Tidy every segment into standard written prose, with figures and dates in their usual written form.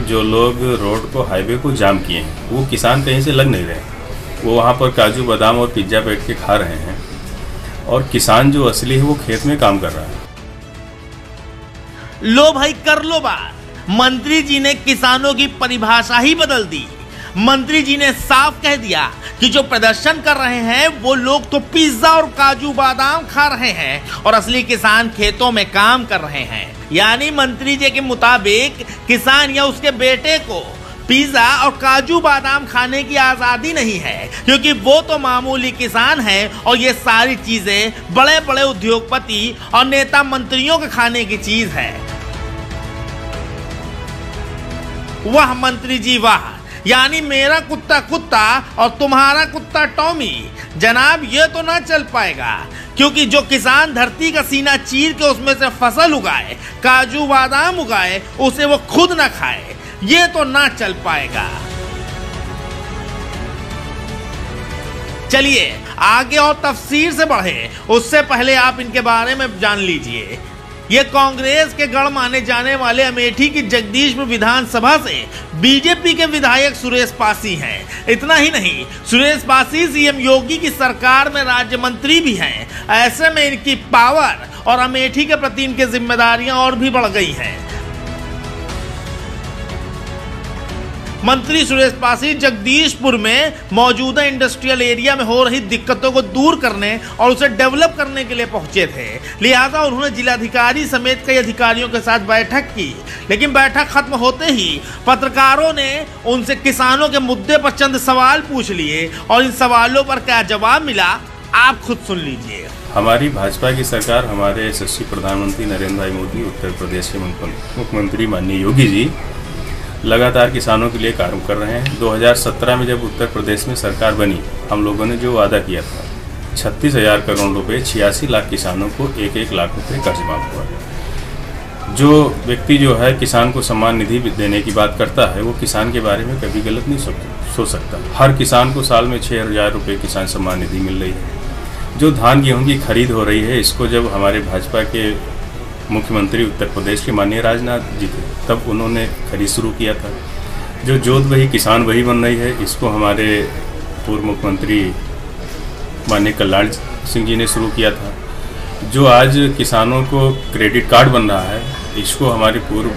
जो लोग रोड को, हाईवे को जाम किए हैं, वो किसान कहीं से लग नहीं रहे। वो वहाँ पर काजू बादाम और पिज्ज़ा बैठ के खा रहे हैं, और किसान जो असली है वो खेत में काम कर रहा है। लो भाई कर लो बात। मंत्री जी ने किसानों की परिभाषा ही बदल दी। मंत्री जी ने साफ कह दिया कि जो प्रदर्शन कर रहे हैं वो लोग तो पिज्जा और काजू बादाम खा रहे हैं और असली किसान खेतों में काम कर रहे हैं। यानी मंत्री जी के मुताबिक किसान या उसके बेटे को पिज्जा और काजू बादाम खाने की आजादी नहीं है, क्योंकि वो तो मामूली किसान है और ये सारी चीजें बड़े बड़े उद्योगपति और नेता मंत्रियों के खाने की चीज है। वाह मंत्री जी वाह, यानी मेरा कुत्ता कुत्ता और तुम्हारा कुत्ता टॉमी। जनाब ये तो ना चल पाएगा, क्योंकि जो किसान धरती का सीना चीर के उसमें से फसल उगाए, काजू बादाम उगाए, उसे वो खुद ना खाए, ये तो ना चल पाएगा। चलिए आगे और तफसीर से बढ़े, उससे पहले आप इनके बारे में जान लीजिए। ये कांग्रेस के गढ़ माने जाने वाले अमेठी की जगदीशपुर विधानसभा से बीजेपी के विधायक सुरेश पासी हैं। इतना ही नहीं, सुरेश पासी सीएम योगी की सरकार में राज्य मंत्री भी हैं। ऐसे में इनकी पावर और अमेठी के प्रति इनकी जिम्मेदारियां और भी बढ़ गई हैं। मंत्री सुरेश पासी जगदीशपुर में मौजूदा इंडस्ट्रियल एरिया में हो रही दिक्कतों को दूर करने और उसे डेवलप करने के लिए पहुंचे थे। लिहाजा उन्होंने जिलाधिकारी समेत कई अधिकारियों के साथ बैठक की, लेकिन बैठक खत्म होते ही पत्रकारों ने उनसे किसानों के मुद्दे पर चंद सवाल पूछ लिए और इन सवालों पर क्या जवाब मिला आप खुद सुन लीजिए। हमारी भाजपा की सरकार, हमारे यशस्वी प्रधानमंत्री नरेंद्र भाई मोदी, उत्तर प्रदेश के मुख्यमंत्री माननीय योगी जी लगातार किसानों के लिए काम कर रहे हैं। 2017 में जब उत्तर प्रदेश में सरकार बनी, हम लोगों ने जो वादा किया था 36,000 करोड़ रुपए 86 लाख किसानों को 1-1 लाख रुपए कर्ज माफ हुआ। जो व्यक्ति जो है किसान को सम्मान निधि देने की बात करता है, वो किसान के बारे में कभी गलत नहीं सोच सकता। हर किसान को साल में 6,000 रुपये किसान सम्मान निधि मिल रही है। जो धान गेहूँ की खरीद हो रही है, इसको जब हमारे भाजपा के मुख्यमंत्री उत्तर प्रदेश के माननीय राजनाथ जी थे, तब उन्होंने खरीद शुरू किया था। जो जोत वही किसान वही बन रही है, इसको हमारे पूर्व मुख्यमंत्री माननीय कल्याण सिंह जी ने शुरू किया था। जो आज किसानों को क्रेडिट कार्ड बन रहा है, इसको हमारे पूर्व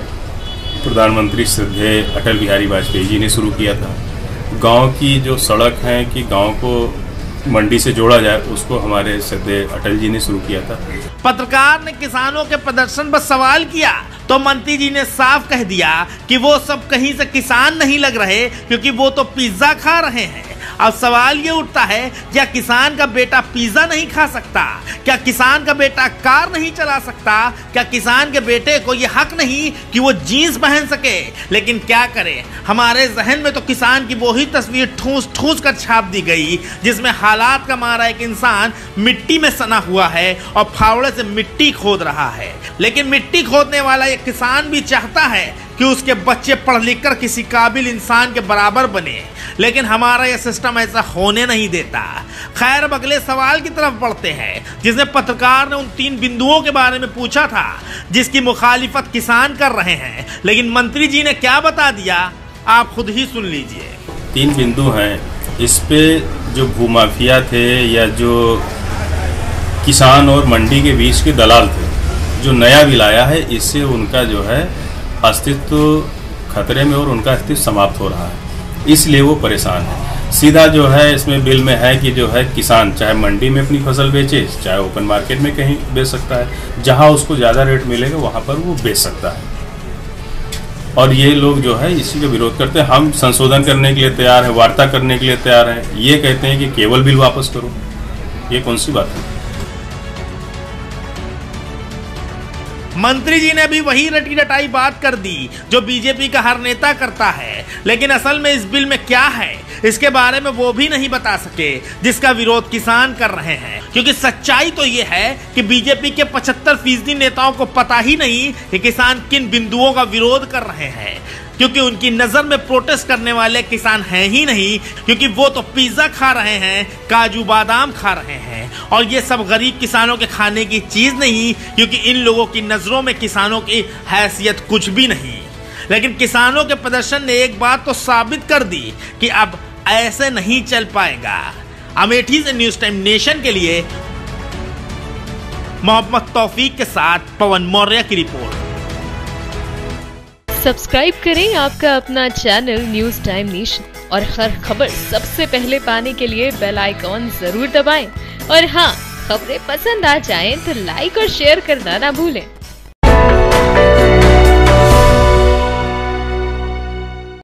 प्रधानमंत्री श्रद्धेय अटल बिहारी वाजपेयी जी ने शुरू किया था। गांव की जो सड़क है कि गांव को मंडी से जोड़ा जाए, उसको हमारे श्रद्धेय अटल जी ने शुरू किया था। पत्रकार ने किसानों के प्रदर्शन पर सवाल किया तो मंत्री जी ने साफ कह दिया कि वो सब कहीं से किसान नहीं लग रहे, क्योंकि वो तो पिज्जा खा रहे हैं। अब सवाल ये उठता है, क्या किसान का बेटा पिज्जा नहीं खा सकता? क्या किसान का बेटा कार नहीं चला सकता? क्या किसान के बेटे को ये हक नहीं कि वो जीन्स पहन सके? लेकिन क्या करें, हमारे जहन में तो किसान की वही तस्वीर ठूस ठूस कर छाप दी गई, जिसमें हालात का मारा एक इंसान मिट्टी में सना हुआ है और फावड़े से मिट्टी खोद रहा है। लेकिन मिट्टी खोदने वाला एक किसान भी चाहता है कि उसके बच्चे पढ़ लिख कर किसी काबिल इंसान के बराबर बने, लेकिन हमारा यह सिस्टम ऐसा होने नहीं देता। खैर, अब अगले सवाल की तरफ बढ़ते हैं, जिसमें पत्रकार ने उन 3 बिंदुओं के बारे में पूछा था जिसकी मुखालिफत किसान कर रहे हैं, लेकिन मंत्री जी ने क्या बता दिया आप खुद ही सुन लीजिए। 3 बिंदु हैं। इस पे जो भूमाफिया थे या जो किसान और मंडी के बीच के दलाल थे, जो नया बिल आया है, इससे उनका जो है अस्तित्व खतरे में और उनका अस्तित्व समाप्त हो रहा है, इसलिए वो परेशान है। सीधा जो है इसमें बिल में है कि जो है किसान चाहे मंडी में अपनी फसल बेचे, चाहे ओपन मार्केट में कहीं बेच सकता है, जहां उसको ज़्यादा रेट मिलेगा वहां पर वो बेच सकता है। और ये लोग जो है इसी का विरोध करते हैं। हम संशोधन करने के लिए तैयार हैं, वार्ता करने के लिए तैयार हैं। ये कहते हैं कि केवल बिल वापस करो, ये कौन सी बात है? मंत्री जी ने भी वही रटी रटाई बात कर दी जो बीजेपी का हर नेता करता है, लेकिन असल में इस बिल में क्या है इसके बारे में वो भी नहीं बता सके, जिसका विरोध किसान कर रहे हैं। क्योंकि सच्चाई तो ये है कि बीजेपी के 75% नेताओं को पता ही नहीं कि किसान किन बिंदुओं का विरोध कर रहे हैं, क्योंकि उनकी नजर में प्रोटेस्ट करने वाले किसान हैं ही नहीं, क्योंकि वो तो पिज्जा खा रहे हैं, काजू बादाम खा रहे हैं, और ये सब गरीब किसानों के खाने की चीज नहीं, क्योंकि इन लोगों की नजरों में किसानों की हैसियत कुछ भी नहीं। लेकिन किसानों के प्रदर्शन ने एक बात तो साबित कर दी कि अब ऐसे नहीं चल पाएगा। अमेठी से न्यूज टाइम नेशन के लिए मोहम्मद तौफीक के साथ पवन मौर्य की रिपोर्ट। सब्सक्राइब करें आपका अपना चैनल न्यूज टाइम नेशन और हर खबर सबसे पहले पाने के लिए बेल आइकॉन जरूर दबाएं। और हाँ, खबरें पसंद आ जाएं तो लाइक और शेयर करना ना भूलें।